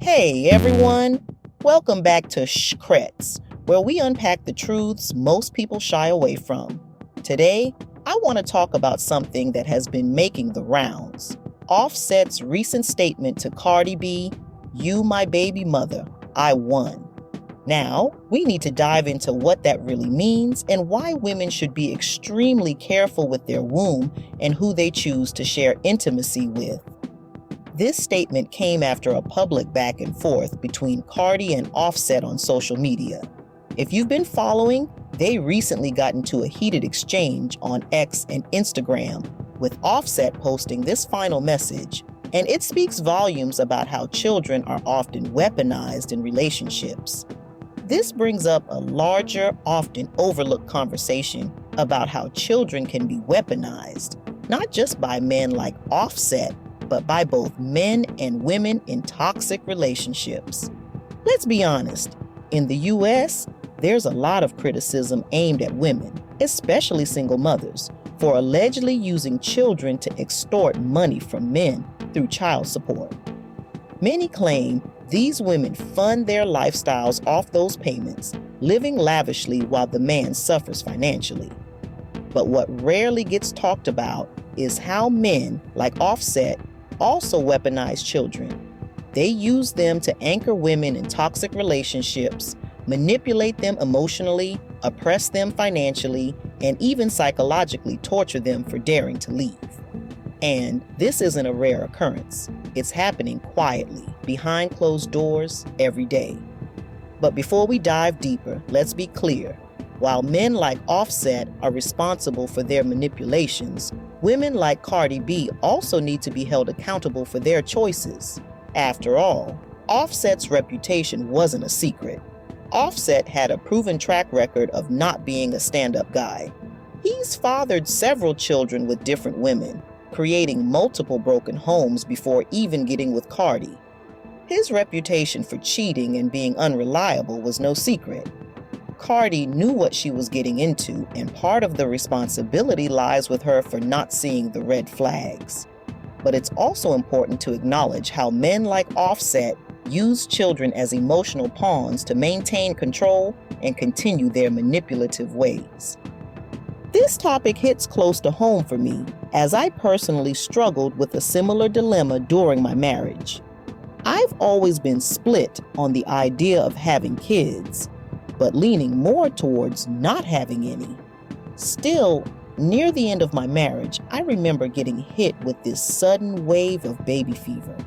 Hey everyone, welcome back to Shhhcrets, where we unpack the truths most people shy away from. Today, I want to talk about something that has been making the rounds. Offset's recent statement to Cardi B, "You my baby mother, I won." Now, we need to dive into what that really means and why women should be extremely careful with their womb and who they choose to share intimacy with. This statement came after a public back and forth between Cardi and Offset on social media. If you've been following, they recently got into a heated exchange on X and Instagram, with Offset posting this final message, and it speaks volumes about how children are often weaponized in relationships. This brings up a larger, often overlooked conversation about how children can be weaponized, not just by men like Offset, but by both men and women in toxic relationships. Let's be honest, in the US, there's a lot of criticism aimed at women, especially single mothers, for allegedly using children to extort money from men through child support. Many claim these women fund their lifestyles off those payments, living lavishly while the man suffers financially. But what rarely gets talked about is how men, like Offset, also weaponize children. They use them to anchor women in toxic relationships, manipulate them emotionally, oppress them financially, and even psychologically torture them for daring to leave. And this isn't a rare occurrence. It's happening quietly, behind closed doors, every day. But before we dive deeper, let's be clear. While men like Offset are responsible for their manipulations, women like Cardi B also need to be held accountable for their choices. After all, Offset's reputation wasn't a secret. Offset had a proven track record of not being a stand-up guy. He's fathered several children with different women, creating multiple broken homes before even getting with Cardi. His reputation for cheating and being unreliable was no secret. Cardi knew what she was getting into, and part of the responsibility lies with her for not seeing the red flags. But it's also important to acknowledge how men like Offset use children as emotional pawns to maintain control and continue their manipulative ways. This topic hits close to home for me, as I personally struggled with a similar dilemma during my marriage. I've always been split on the idea of having kids, but leaning more towards not having any. Still, near the end of my marriage, I remember getting hit with this sudden wave of baby fever.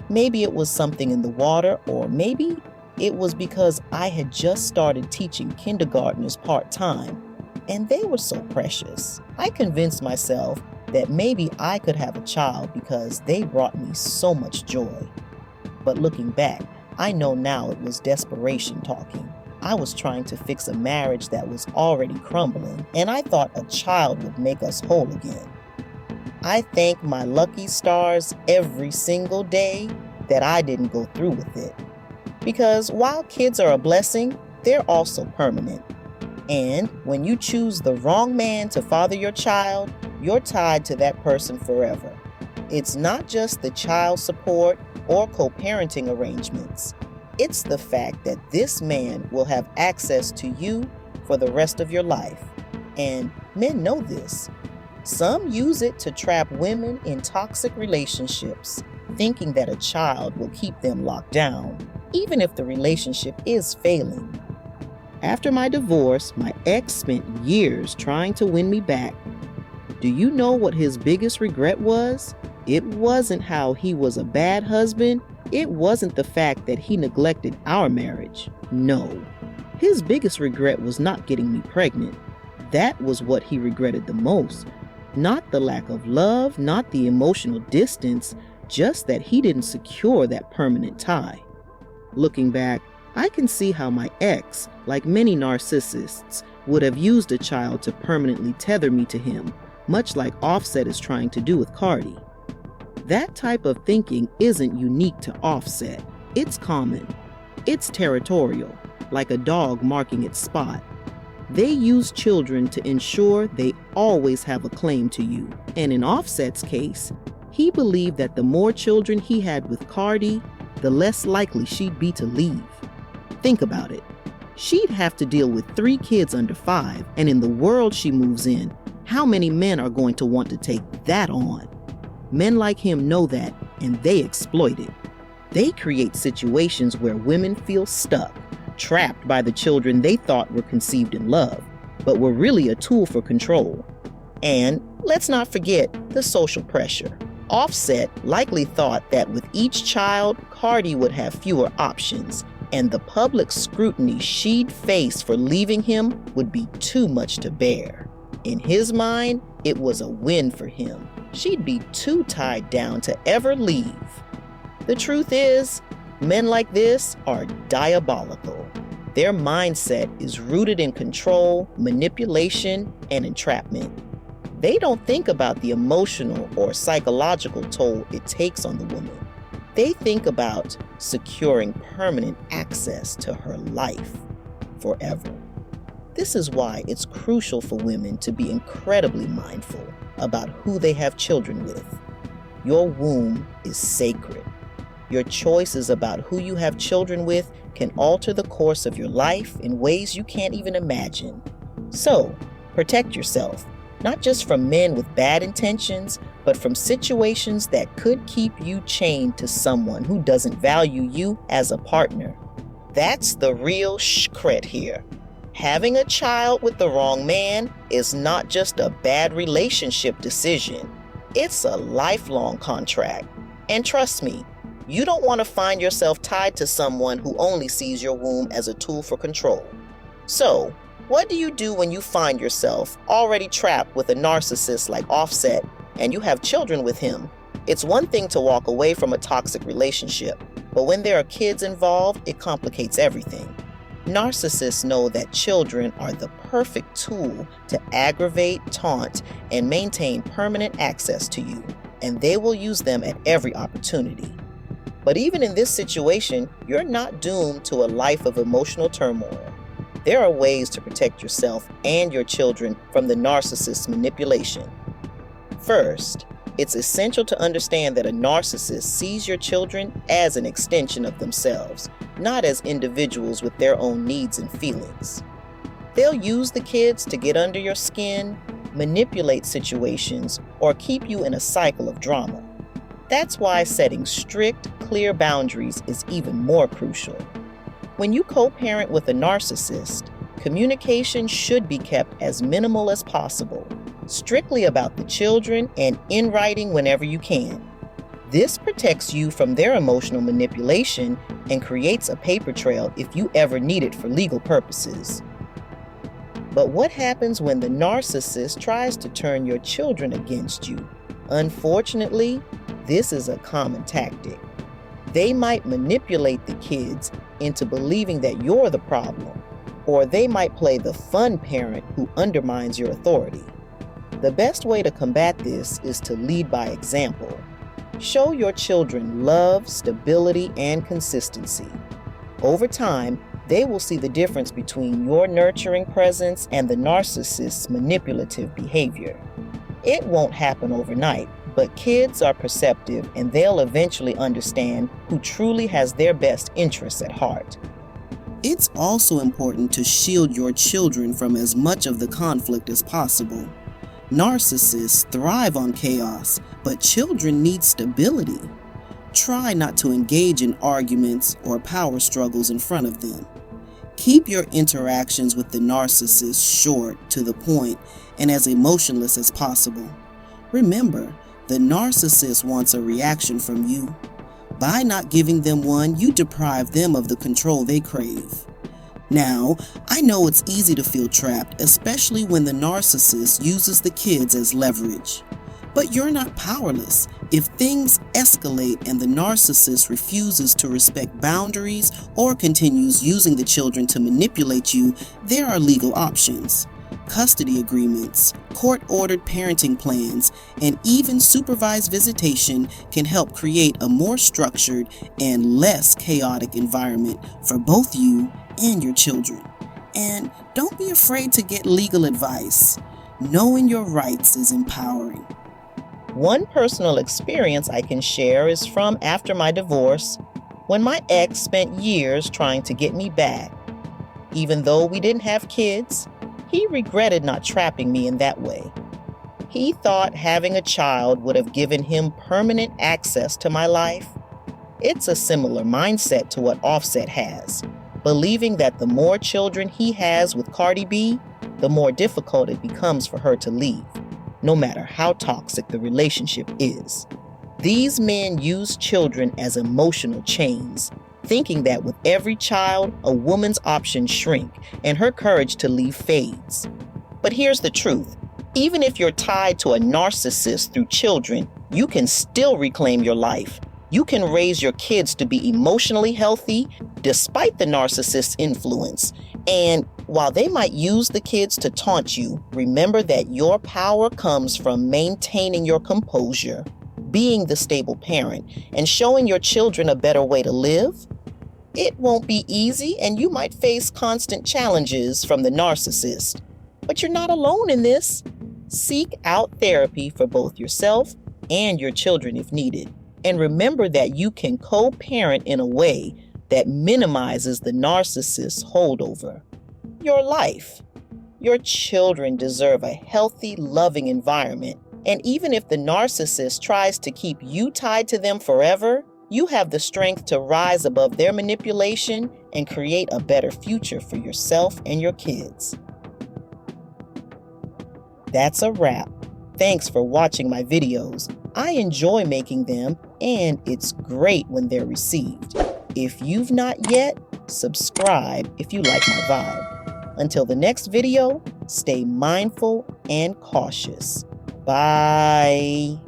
Maybe it was something in the water, or maybe it was because I had just started teaching kindergartners part-time, and they were so precious. I convinced myself that maybe I could have a child because they brought me so much joy. But looking back, I know now it was desperation talking. I was trying to fix a marriage that was already crumbling, and I thought a child would make us whole again. I thank my lucky stars every single day that I didn't go through with it. Because while kids are a blessing, they're also permanent. And when you choose the wrong man to father your child, you're tied to that person forever. It's not just the child support or co-parenting arrangements. It's the fact that this man will have access to you for the rest of your life. And men know this. Some use it to trap women in toxic relationships, thinking that a child will keep them locked down, even if the relationship is failing. After my divorce, my ex spent years trying to win me back. Do you know what his biggest regret was? It wasn't how he was a bad husband. It wasn't the fact that he neglected our marriage. No. His biggest regret was not getting me pregnant. That was what he regretted the most. Not the lack of love, not the emotional distance, just that he didn't secure that permanent tie. Looking back, I can see how my ex, like many narcissists, would have used a child to permanently tether me to him, much like Offset is trying to do with Cardi. That type of thinking isn't unique to Offset. It's common. It's territorial, like a dog marking its spot. They use children to ensure they always have a claim to you. And in Offset's case, he believed that the more children he had with Cardi, the less likely she'd be to leave. Think about it. She'd have to deal with 3 kids under 5, and in the world she moves in, how many men are going to want to take that on? Men like him know that, and they exploit it. They create situations where women feel stuck, trapped by the children they thought were conceived in love, but were really a tool for control. And let's not forget the social pressure. Offset likely thought that with each child, Cardi would have fewer options, and the public scrutiny she'd face for leaving him would be too much to bear. In his mind, it was a win for him. She'd be too tied down to ever leave. The truth is, men like this are diabolical. Their mindset is rooted in control, manipulation, and entrapment. They don't think about the emotional or psychological toll it takes on the woman. They think about securing permanent access to her life forever. This is why it's crucial for women to be incredibly mindful about who they have children with. Your womb is sacred. Your choices about who you have children with can alter the course of your life in ways you can't even imagine. So, protect yourself, not just from men with bad intentions, but from situations that could keep you chained to someone who doesn't value you as a partner. That's the real Shhhcret here. Having a child with the wrong man is not just a bad relationship decision. It's a lifelong contract. And trust me, you don't want to find yourself tied to someone who only sees your womb as a tool for control. So, what do you do when you find yourself already trapped with a narcissist like Offset and you have children with him? It's one thing to walk away from a toxic relationship, but when there are kids involved, it complicates everything. Narcissists know that children are the perfect tool to aggravate, taunt, and maintain permanent access to you, and they will use them at every opportunity. But even in this situation, you're not doomed to a life of emotional turmoil. There are ways to protect yourself and your children from the narcissist's manipulation. First, it's essential to understand that a narcissist sees your children as an extension of themselves, not as individuals with their own needs and feelings. They'll use the kids to get under your skin, manipulate situations, or keep you in a cycle of drama. That's why setting strict, clear boundaries is even more crucial. When you co-parent with a narcissist, communication should be kept as minimal as possible, strictly about the children and in writing whenever you can. This protects you from their emotional manipulation and creates a paper trail if you ever need it for legal purposes. But what happens when the narcissist tries to turn your children against you? Unfortunately, this is a common tactic. They might manipulate the kids into believing that you're the problem, or they might play the fun parent who undermines your authority. The best way to combat this is to lead by example. Show your children love, stability, and consistency. Over time, they will see the difference between your nurturing presence and the narcissist's manipulative behavior. It won't happen overnight, but kids are perceptive and they'll eventually understand who truly has their best interests at heart. It's also important to shield your children from as much of the conflict as possible. Narcissists thrive on chaos, but children need stability. Try not to engage in arguments or power struggles in front of them. Keep your interactions with the narcissist short, to the point, and as emotionless as possible. Remember, the narcissist wants a reaction from you. By not giving them one, you deprive them of the control they crave. Now, I know it's easy to feel trapped, especially when the narcissist uses the kids as leverage. But you're not powerless. If things escalate and the narcissist refuses to respect boundaries or continues using the children to manipulate you, there are legal options. Custody agreements, court-ordered parenting plans, and even supervised visitation can help create a more structured and less chaotic environment for both you and your children. And don't be afraid to get legal advice. Knowing your rights is empowering. One personal experience I can share is from after my divorce. when my ex spent years trying to get me back. Even though we didn't have kids, he regretted not trapping me in that way. He thought having a child would have given him permanent access to my life. It's a similar mindset to what Offset has, believing that the more children he has with Cardi B, the more difficult it becomes for her to leave, no matter how toxic the relationship is. These men use children as emotional chains, thinking that with every child, a woman's options shrink and her courage to leave fades. But here's the truth. Even if you're tied to a narcissist through children, you can still reclaim your life. You can raise your kids to be emotionally healthy despite the narcissist's influence. And while they might use the kids to taunt you, remember that your power comes from maintaining your composure, being the stable parent, and showing your children a better way to live. It won't be easy, and you might face constant challenges from the narcissist. But you're not alone in this. Seek out therapy for both yourself and your children if needed. And remember that you can co-parent in a way that minimizes the narcissist's holdover. Your life. Your children deserve a healthy, loving environment. And even if the narcissist tries to keep you tied to them forever, you have the strength to rise above their manipulation and create a better future for yourself and your kids. That's a wrap. Thanks for watching my videos. I enjoy making them, and it's great when they're received. If you've not yet, subscribe if you like my vibe. Until the next video, stay mindful and cautious. Bye.